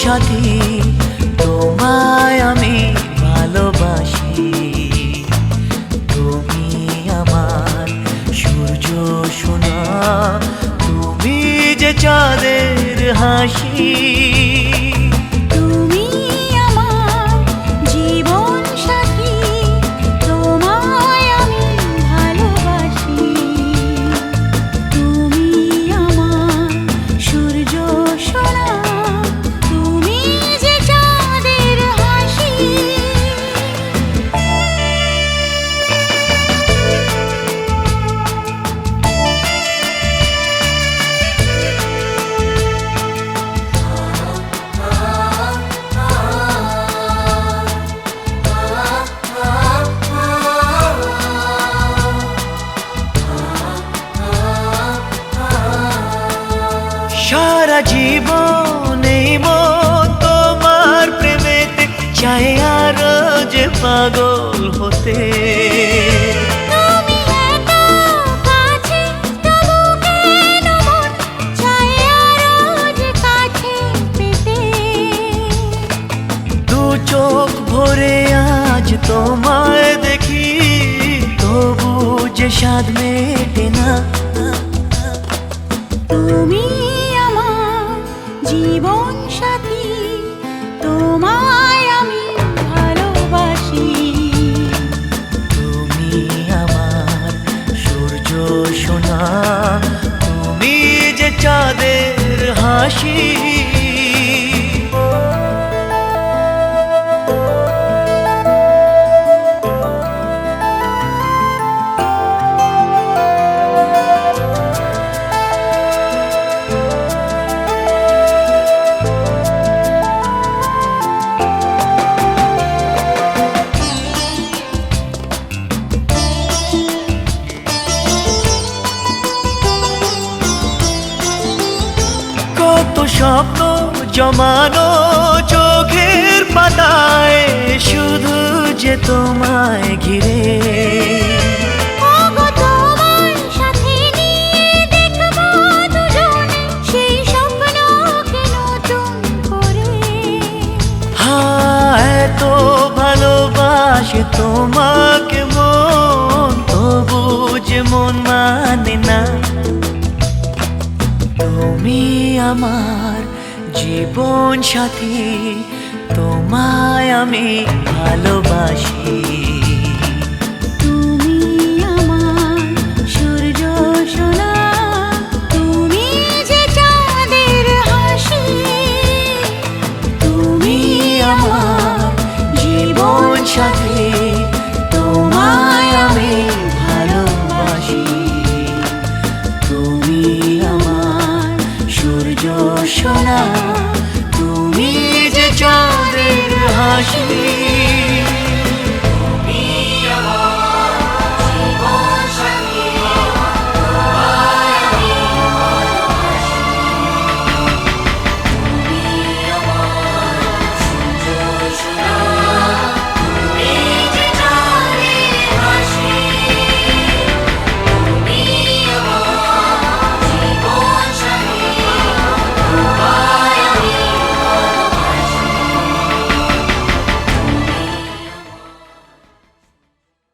সাথী তোমায় আমি ভালোবাসি। তুমি আমার সূর্য সোনা, তুমি যে চাঁদের হাসি। তুমি আমার জীবন সাথী, তোমায় আমি ভালোবাসি। তুমি আমার সূর্য সোনা, তুমি যে চাঁদের হাসি। সারা জীবন এই মন তোমার প্রেমেতে চাই আরো যে পাগল হতে। তুমি এত কাছে, তবু কেন মন চায় আরো যে কাছে পেতে। দু চোখ ভরে আজ তোমায় দেখি, তবু যে স্বাদ মেটে না। তুমি আমার জীবন সাথী, তোমায় আমি ভালোবাসি। তুমি আমার সূর্য সোনা, তুমি যে চাঁদের হাসি। কত স্বপ্ন জমানো চোখের পাতায়, শুধু যে তোমায় ঘিরে। ওগো তোমার সাথে নিয়ে দেখবো দুজনে সেই স্বপ্নকে নতুন করে। হ্যাঁ, এত ভালোবাসে তোমাকে মন, তবু যে মন মানে না। তুমি আমার জীবন সাথী, তোমায় আমি ভালোবাসি। তুমি আমার সূর্য সোনা, তুমি যে চাঁদের হাসি। তুমি আমার জীবন সাথী, তোমায় আমি ভালোবাসি। তুমি আমার সূর্য সোনা, তুমি যে চাঁদের হাসি।